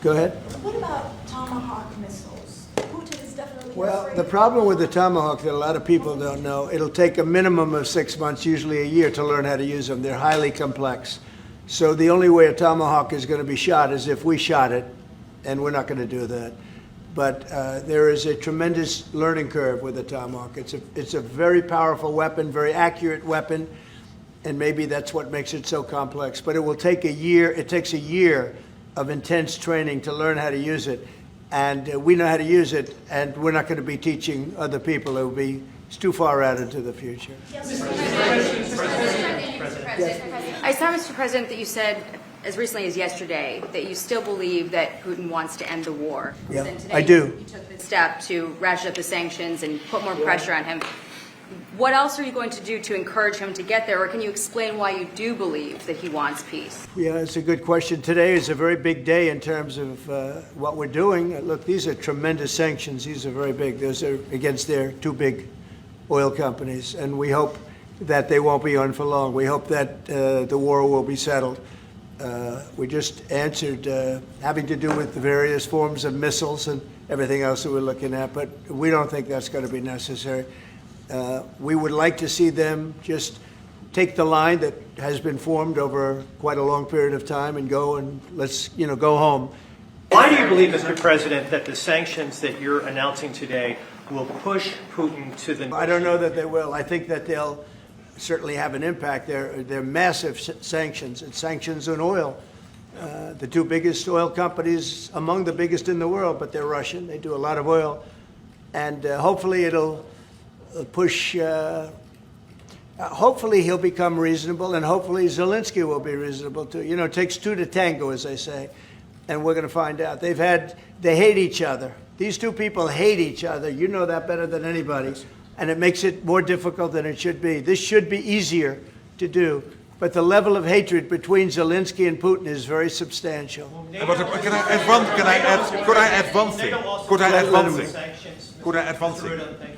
Go ahead. What about Tomahawk missiles? Putin is definitely Well, afraid the of problem with the Tomahawk that a lot of people don't know, it'll take a minimum of 6 months, usually a year, to learn how to use them. They're highly complex. So the only way a Tomahawk is going to be shot is if we shot it, and we're not going to do that. But there is a tremendous learning curve with the Tomahawk. It's a very powerful weapon, very accurate weapon, and maybe that's what makes it so complex. But it will take a year. It takes a year of intense training to learn how to use it. And we know how to use it, and we're not going to be teaching other people. It will be too far out into the future. I saw, Mr. President, that you said as recently as yesterday that you still believe that Putin wants to end the war. Yeah, And today I do. You took the step to ratchet up the sanctions and put more pressure on him. What else are you going to do to encourage him to get there, or can you explain why you do believe that he wants peace? Yeah, it's a good question. Today is a very big day in terms of what we're doing. Look, these are tremendous sanctions. These are very big. Those are against their two big oil companies, and we hope that they won't be on for long. We hope that the war will be settled. We just answered having to do with the various forms of missiles and everything else that we're looking at, but we don't think that's going to be necessary. We would like to see them just take the line that has been formed over quite a long period of time and go and let's, go home. Why do you believe, Mr. President, that the sanctions that you're announcing today will push Putin to the... I don't know that they will. I think that they'll certainly have an impact. They're massive sanctions. It's sanctions on oil. The two biggest oil companies, among the biggest in the world, but they're Russian. They do a lot of oil. And hopefully it'll push, hopefully he'll become reasonable, and hopefully Zelensky will be reasonable too. It takes two to tango, as they say, and we're going to find out. They hate each other. These two people hate each other. You know that better than anybody, and it makes it more difficult than it should be. This should be easier to do, but the level of hatred between Zelensky and Putin is very substantial. Could I add one thing?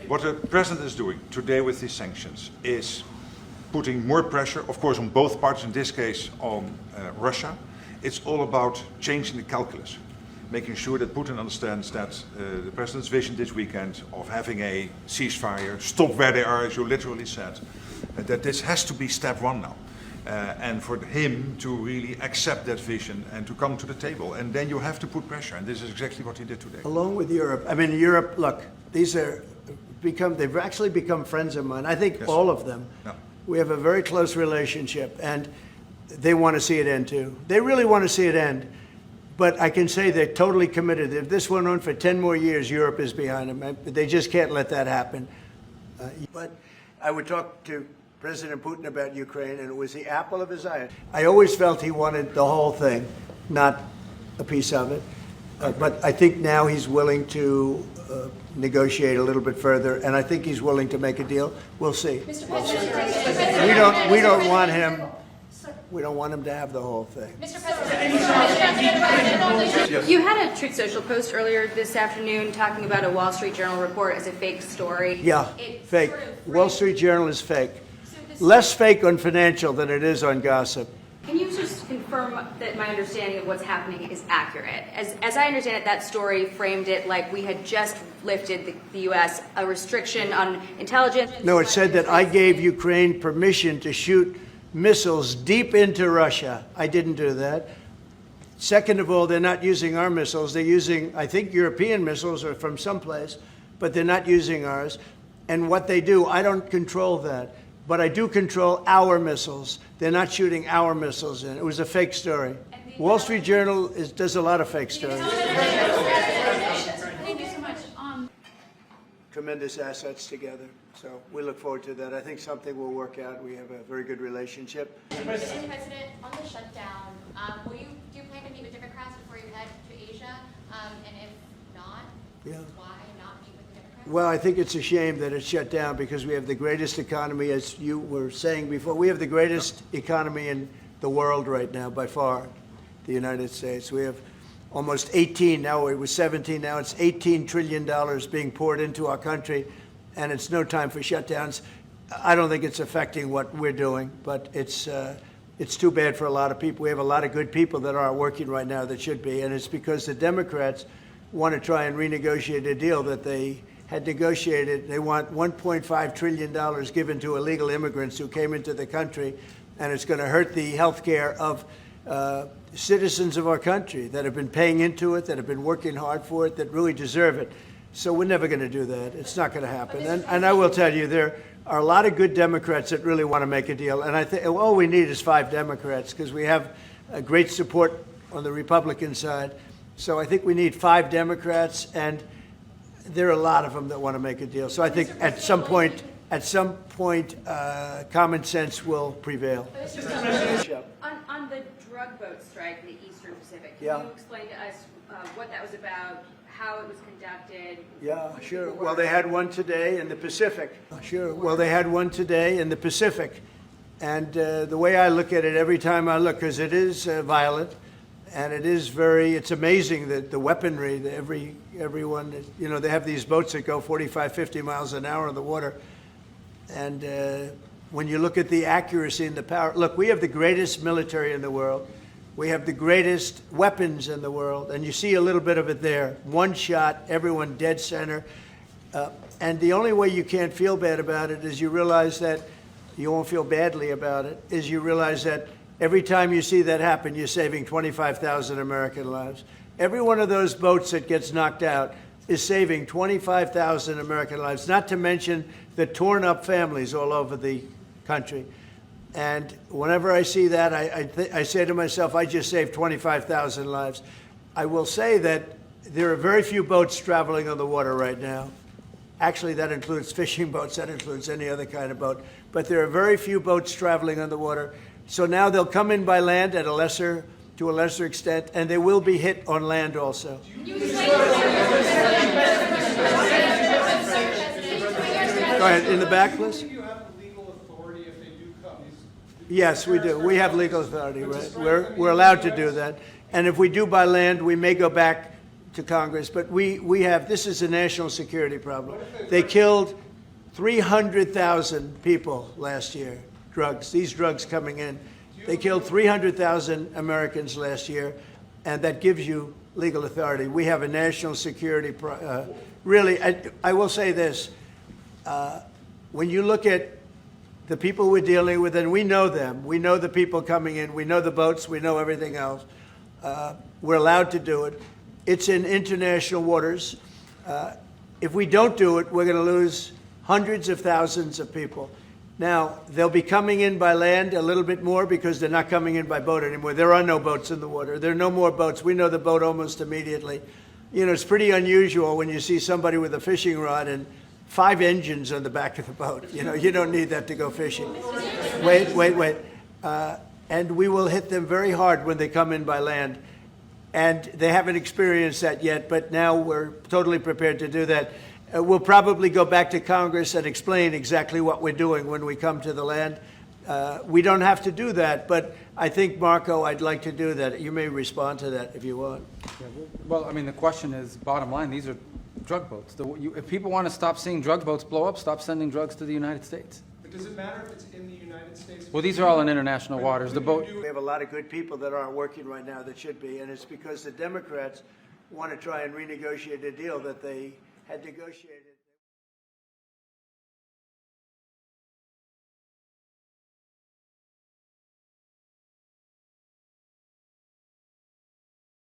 What the president is doing today with these sanctions is putting more pressure, of course, on both parties, in this case on Russia. It's all about changing the calculus, making sure that Putin understands that the president's vision this weekend of having a ceasefire, stop where they are, as you literally said, that this has to be step one now. And for him to really accept that vision and to come to the table. And then you have to put pressure, and this is exactly what he did today. Along with Europe. I mean, Europe, look, they've actually become friends of mine. I think Yes. all of them. Yeah. We have a very close relationship, and they want to see it end too. They really want to see it end. But I can say they're totally committed. If this went on for 10 more years, Europe is behind them. They just can't let that happen. But I would talk to President Putin about Ukraine, and it was the apple of his eye. I always felt he wanted the whole thing, not a piece of it. But I think now he's willing to negotiate a little bit further, and I think he's willing to make a deal. We'll see. Mr. President, We don't want him. We don't want him to have the whole thing. Mr. President, You had a Truth Social post earlier this afternoon talking about a Wall Street Journal report as a fake story. Yeah, fake. Wall Street Journal is fake. Less fake on financial than it is on gossip. Can you just confirm that my understanding of what's happening is accurate? As I understand it, that story framed it like we had just lifted the U.S. a restriction on intelligence. No, it said that I gave Ukraine permission to shoot missiles deep into Russia. I didn't do that. Second of all, they're not using our missiles. They're using, I think, European missiles or from someplace, but they're not using ours. And what they do, I don't control that. But I do control our missiles. They're not shooting our missiles in. It was a fake story. Wall Street Journal does a lot of fake stories. thank you so much. Tremendous assets together. So we look forward to that. I think something will work out. We have a very good relationship. Mr. President, on the shutdown, do you plan to meet with Democrats before you head to Asia? And if not, why not meet with the Democrats? Well, I think it's a shame that it's shut down because we have the greatest economy, as you were saying before. We have the greatest economy in the world right now, by far, the United States. We have almost 18, now it was 17, now it's $18 trillion being poured into our country, and it's no time for shutdowns. I don't think it's affecting what we're doing, but it's it's too bad for a lot of people. We have a lot of good people that aren't working right now that should be, and it's because the Democrats want to try and renegotiate a deal that they had negotiated. They want $1.5 trillion given to illegal immigrants who came into the country, and it's going to hurt the health care of citizens of our country that have been paying into it, that have been working hard for it, that really deserve it. So we're never going to do that. It's not going to happen. And I will tell you, there are a lot of good Democrats that really want to make a deal. And I think all we need is 5 Democrats because we have great support on the Republican side. So I think we need 5 Democrats, and there are a lot of them that want to make a deal. So I think at some point, common sense will prevail. On the drug boat strike in the Eastern Pacific, can Yeah. you explain to us what that was about, how it was conducted? Yeah, sure. Well, they had one today in the Pacific. Sure. Well, they had one today in the Pacific. And the way I look at it every time I look, because it is violent, and it's amazing that the weaponry, that everyone, you know, they have these boats that go 45, 50 miles an hour in the water. And when you look at the accuracy and the power, look, we have the greatest military in the world. We have the greatest weapons in the world, and you see a little bit of it there. One shot, everyone dead center. And the only way you can't feel bad about it is you realize that you won't feel badly about it, is you realize that every time you see that happen, you're saving 25,000 American lives. Every one of those boats that gets knocked out is saving 25,000 American lives, not to mention the torn up families all over the country. And whenever I see that, I say to myself, I just saved 25,000 lives. I will say that there are very few boats traveling on the water right now. Actually, that includes fishing boats, that includes any other kind of boat. But there are very few boats traveling on the water. So now they'll come in by land to a lesser extent, and they will be hit on land also. Go ahead, in the back, please. Do you have legal authority if they do come? Yes, we do. We have legal authority, right? We're allowed to do that. And if we do by land, we may go back to Congress. But we have, this is a national security problem. They killed 300,000 people last year, these drugs coming in. They killed 300,000 Americans last year, and that gives you legal authority. We have a national security, really, I will say this. When you look at the people we're dealing with, and we know them, we know the people coming in, we know the boats, we know everything else. We're allowed to do it. It's in international waters. If we don't do it, we're going to lose hundreds of thousands of people. Now, they'll be coming in by land a little bit more because they're not coming in by boat anymore. There are no boats in the water. There are no more boats. We know the boat almost immediately. You know, it's pretty unusual when you see somebody with a fishing rod and 5 engines on the back of the boat. You know, you don't need that to go fishing. Wait. And we will hit them very hard when they come in by land. And they haven't experienced that yet, but now we're totally prepared to do that. We'll probably go back to Congress and explain exactly what we're doing when we come to the land. We don't have to do that, but I think, Marco, I'd like to do that. You may respond to that if you want. Yeah, well, I mean, the question is, bottom line, these are drug boats. If people want to stop seeing drug boats blow up, stop sending drugs to the United States. But does it matter if it's in the United States? Well, these are all in international waters. The boat. We have a lot of good people that aren't working right now that should be, and it's because the Democrats want to try and renegotiate a deal that they had negotiated.